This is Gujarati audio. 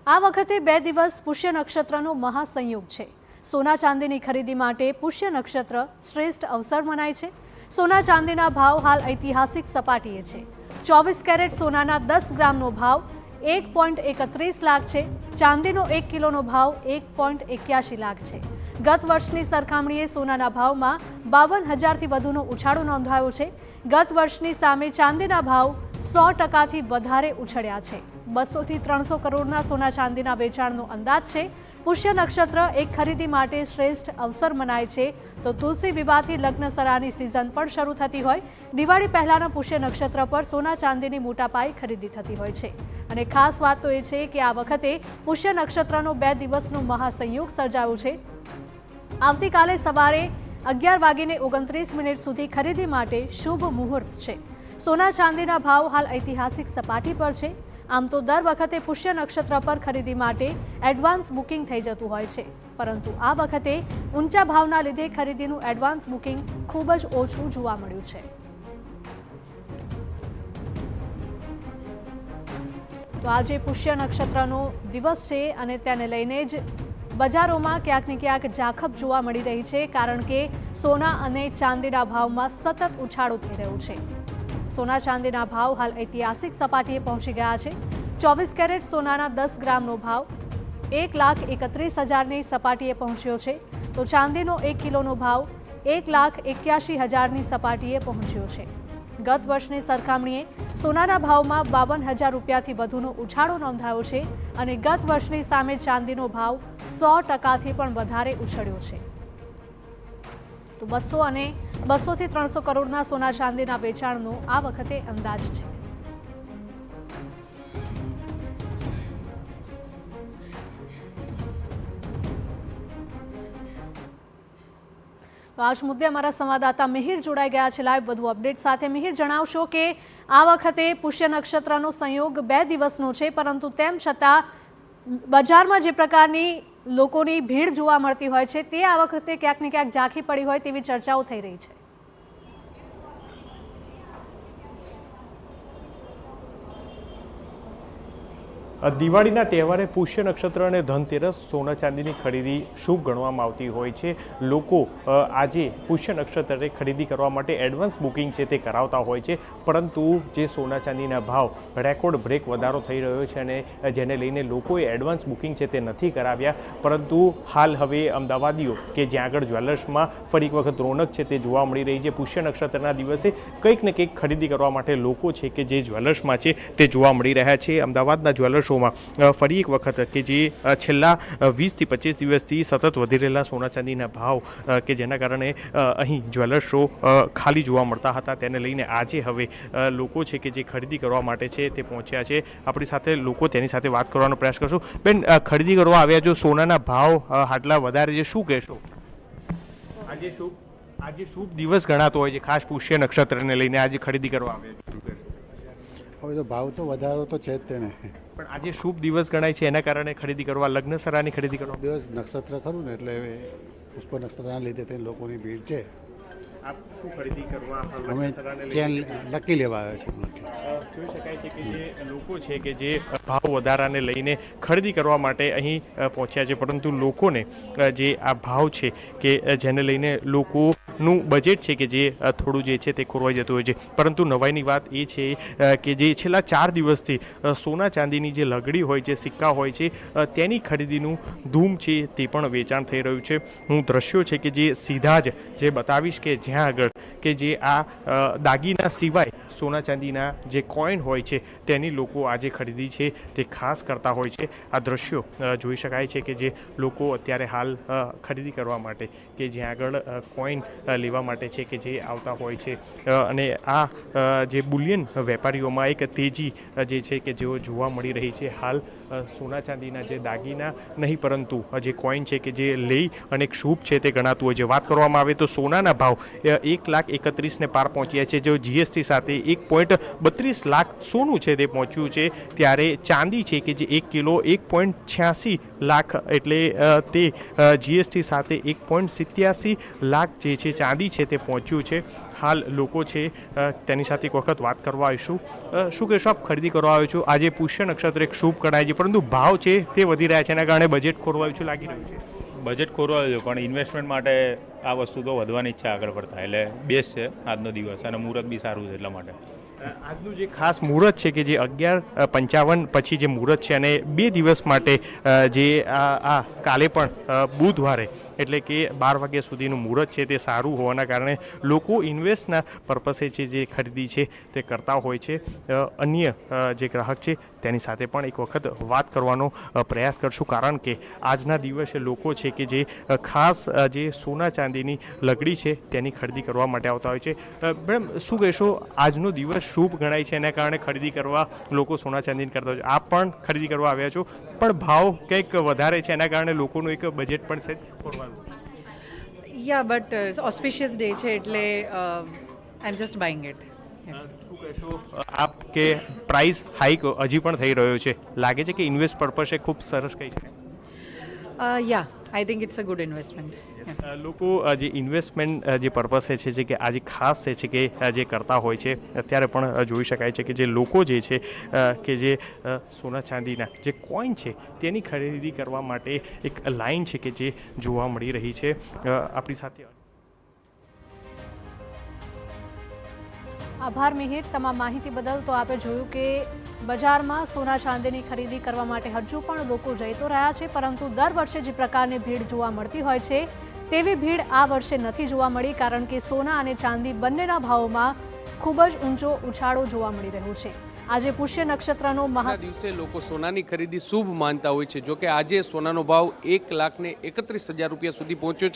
આ વખતે 2 દિવસ પુષ્ય નક્ષત્રનો મહાસંયોગ છે। સોના ચાંદીની ખરીદી માટે પુષ્ય નક્ષત્ર શ્રેષ્ઠ અવસર મનાય છે। સોના ચાંદીના ભાવ હાલ ઐતિહાસિક સપાટીએ છે। 24 કેરેટ સોનાના 10 ગ્રામનો ભાવ 1.31 લાખ છે। ચાંદીનો 1 કિલોનો ભાવ 1.81 લાખ છે। ગત વર્ષની સરખામણીએ સોનાના ભાવમાં 52,000થી વધુનો ઉછાળો નોંધાયો છે। ગત વર્ષની સામે ચાંદીના ભાવ 100%થી વધારે ઉછળ્યા છે। 200 થી 300 કરોડના સોના ચાંદીના વેચાણનો અંદાજ છે। પુષ્ય નક્ષત્ર એક ખરીદી માટે શ્રેષ્ઠ અવસર મનાય છે તો તુલસી વિવાહથી લગ્ન સરાની સિઝન પણ શરૂ થતી હોય। દિવાળી પહેલાના પુષ્ય નક્ષત્ર પર સોના ચાંદીની મોટા પાયે ખરીદી થતી હોય છે અને ખાસ વાત તો એ છે કે આ વખતે પુષ્ય નક્ષત્રનો 2 દિવસનો મહાસંયોગ સર્જાયો છે। આવતીકાલે સવારે 11:29 સુધી ખરીદી માટે શુભ મુહૂર્ત છે। સોના ચાંદીના ભાવ હાલ ઐતિહાસિક સપાટી પર છે। આમ તો દર વખતે પુષ્ય નક્ષત્ર પર ખરીદી માટે એડવાન્સ બુકિંગ થઈ જતું હોય છે, પરંતુ આ વખતે ઊંચા ભાવના લીધે ખરીદીનું એડવાન્સ બુકિંગ ખૂબ જ ઓછું જોવા મળ્યું છે। તો આજે પુષ્ય નક્ષત્રનો દિવસ છે અને તેને લઈને જ બજારોમાં ક્યાંક ને ક્યાંક ઝાખપ જોવા મળી રહી છે, કારણ કે સોના અને ચાંદીના ભાવમાં સતત ઉછાળો થઈ રહ્યો છે। સોના ચાંદીના ભાવ હાલ ઐતિહાસિક સપાટીએ પહોંચી ગયા છે। 24 કેરેટ સોનાના 10 ગ્રામનો ભાવ 1,31,000ની સપાટીએ પહોંચ્યો છે, તો ચાંદીનો 1 કિલોનો ભાવ 1,81,000ની સપાટીએ પહોંચ્યો છે। ગત વર્ષની સરખામણીએ સોનાના ભાવમાં 52,000 રૂપિયાથી વધુનો ઉછાળો નોંધાયો છે અને ગત વર્ષની સામે ચાંદીનો ભાવ 100%થી પણ વધારે ઉછળ્યો છે। તો 200 થી 300 કરોડના સોના ચાંદીના વેચાણનો આ વખતે અંદાજ છે। તો આજ મુદ્દે અમારા સંવાદદાતા મિહિર જોડાઈ ગયા છે લાઈવ વધુ અપડેટ સાથે। મિહિર, જણાવશો કે આ વખતે પુષ્ય નક્ષત્રનો સંયોગ 2 દિવસનો છે, પરંતુ તેમ છતાં બજારમાં જે પ્રકારની લોકોની ભીડ જોવા મળતી હોય છે તે આ વખતે ક્યાંક ને ક્યાંક ઝાંખી પડી હોય તેવી ચર્ચાઓ થઈ રહી છે। દિવાળીના તહેવારે પુષ્ય નક્ષત્ર અને ધનતેરસ સોના ચાંદીની ખરીદી શુભ ગણવામાં આવતી હોય છે। લોકો આજે પુષ્ય નક્ષત્રે ખરીદી કરવા માટે એડવાન્સ બુકિંગ છે તે કરાવતા હોય છે, પરંતુ જે સોના ચાંદીના ભાવ રેકોર્ડ બ્રેક વધારો થઈ રહ્યો છે અને જેને લઈને લોકોએ એડવાન્સ બુકિંગ છે તે નથી કરાવ્યા, પરંતુ હાલ હવે અમદાવાદીઓ કે જ્યાં આગળ જ્વેલર્સમાં ફરી એક વખત રોનક છે તે જોવા મળી રહી છે। પુષ્ય નક્ષત્રના દિવસે કંઈક ને કંઈક ખરીદી કરવા માટે લોકો છે કે જે જ્વેલર્સમાં છે તે જોવા મળી રહ્યા છે। અમદાવાદના જ્વેલર્સ ફરી એક વખત કે જે છેલ્લા 20 થી 25 દિવસથી સતત વધી રહેલા સોના ચાંદીના ભાવ કે જેના કારણે અહીં જ્વેલર્સ શો ખાલી જોવા મળતા હતા, તેને લઈને આજે હવે લોકો છે કે જે ખરીદી કરવા માટે છે તે પહોંચ્યા છે। આપણી સાથે લોકો તેની સાથે વાત કરવાનો પ્રયાસ કરશું। બેન, ખરીદી કરવા આવ્યા જો, સોનાના ભાવ આટલા વધારે છે, શું કહેશો? આજે શુભ દિવસ ગણાતો હોય છે, ખાસ પુષ્ય નક્ષત્રને લઈને આજે ખરીદી કરવા આવ્યા? હવે તો ભાવ તો વધારો તો છે જ તેને, પણ આજે શુભ દિવસ ગણાય છે એના કારણે ખરીદી કરવા, લગ્ન સરાની ખરીદી કરવા દિવસ નક્ષત્ર ખરું ને એટલે પુષ્પ નક્ષત્રના લીધે તે લોકોની ભીડ છે। આપ શું ખરીદી કરવા? અમે ચેન લકી લેવા આવ્યા છીએ। જોઈ શકાય છે કે જે લોકો છે કે જે ભાવ વધારાને લઈને ખરીદી કરવા માટે અહીં પહોંચ્યા છે, પરંતુ લોકોને જે આ ભાવ છે કે જેને લઈને લોકોનું બજેટ છે કે જે થોડું જે છે તે ખોરવાઈ જતું હોય છે। પરંતુ નવાઈની વાત એ છે કે જે છેલ્લા 4 દિવસથી સોના ચાંદીની જે લગડી હોય છે, સિક્કા હોય છે, તેની ખરીદીનું ધૂમ છે તે પણ વેચાણ થઈ રહ્યું છે। હું દ્રશ્યો છે કે જે સીધા જ જે બતાવીશ કે જ્યાં આગળ કે જે આ દાગીના સિવાય સોના ચાંદીના જે કોઈન હોય છે તેની લોકો આજે ખરીદી છે તે ખાસ કરતા હોય છે। આ દ્રશ્યો જોઈ શકાય છે કે જે લોકો અત્યારે હાલ ખરીદી કરવા માટે કે જ્યાં આગળ કોઈન લેવા માટે છે કે જે આવતા હોય છે અને આ જે બુલિયન વેપારીઓમાં એક તેજી જે છે કે જેઓ જોવા મળી રહી છે। હાલ સોના ચાંદીના જે દાગીના નહીં પરંતુ જે કોઈન છે કે જે લઈ અને એક શુભ છે તે ગણાતું હોય છે। વાત કરવામાં આવે તો સોનાના ભાવ 1,31,000ને પાર પહોંચ્યા છે, જો જીએસટી સાથે 1.32 લાખ સોનું છે તે પહોંચ્યું છે, ત્યારે ચાંદી છે કે જે 1 કિલો 1.86 લાખ એટલે તે જીએસટી સાથે 1.87 લાખ જે છે ચાંદી છે તે પહોંચ્યું છે. હાલ લોકો છે તેની સાથે એક વખત વાત કરવા આવીશું. શું કહેશો, આપ ખરીદી કરવા આવ્યો છો? આજે પુષ્ય નક્ષત્ર એક શુભ ગણાય છે, પરંતુ ભાવ છે તે વધી રહ્યા છે, એના કારણે બજેટ ખોરવાયું છે લાગી રહ્યું છે. બજેટ ખોરવાયું છે, પણ ઇન્વેસ્ટમેન્ટ માટે આ વસ્તુ તો વધવાની જ છે આગળ પડતા, એટલે બેસ્ટ છે આજનો દિવસ અને મુહૂર્ત બી સારું છે એટલા માટે. આજનું જે ખાસ મુહૂર્ત છે કે જે 11:55 પછી જે મુહૂર્ત છે અને 2 દિવસ માટે જે આ કાલે પણ બુધવારે એટલે કે 12 વાગ્યા સુધીનું મુહૂર્ત છે તે સારું હોવાના કારણે લોકો ઇન્વેસ્ટના પર્પસે છે જે ખરીદી છે તે કરતા હોય છે. અન્ય જે ગ્રાહક છે તેની સાથે પણ એક વખત વાત કરવાનો પ્રયાસ કરશું, કારણ કે આજના દિવસે લોકો છે કે જે ખાસ જે સોના ચાંદીની લગડી છે તેની ખરીદી કરવા માટે આવતા હોય છે. મેડમ, શું કહેશો, આજનો દિવસ શુભ ગણાય છે એના કારણે ખરીદી કરવા લોકો સોના ચાંદીની કરતા હોય છે. આપ પણ ખરીદી કરવા આવ્યા છો, પણ ભાવ કંઈક વધારે છે એના કારણે લોકોનું એક બજેટ પણ છે ખોરવાયું. Yeah, but auspicious day છે એટલે I'm just buying it. Yeah. શું કહેશો આપ કે પ્રાઇસ હાઈક હજી પણ થઈ રહ્યો છે, લાગે છે કે ઇન્વેસ્ટ પર્પસે ખૂબ સરસ કહી શકાય? Yeah, I think it's a good investment. Yeah. લોકો જે ઇન્વેસ્ટમેન્ટ જે પર્પસે છે કે આજે ખાસ છે કે જે કરતા હોય છે, અત્યારે પણ જોઈ શકાય છે કે જે લોકો જે છે કે જે સોના ચાંદીના જે કોઈન છે તેની ખરીદી કરવા માટે એક લાઈન છે કે જે જોવા મળી રહી છે. આપણી સાથે આભાર મિહિર, તમામ માહિતી બદલ. તો આપે જોયું કે બજારમાં સોના ચાંદીની ખરીદી કરવા માટે હજુ પણ લોકો જઈ તો રહ્યા છે, પરંતુ દર વર્ષે જે પ્રકારની ભીડ જોવા મળતી હોય છે તેવી ભીડ આ વર્ષે નથી જોવા મળી, કારણ કે સોના અને ચાંદી બંનેના ભાવોમાં ખૂબ જ ઊંચો ઉછાળો જોવા મળી રહ્યો છે. આજે પુષ્ય નક્ષત્રનો દિવસે લોકો સોનાની ખરીદી શુભ માનતા હોય છે. જો કે આજે સોનાનો ભાવ 1,31,000 રૂપિયા સુધી પહોંચ્યો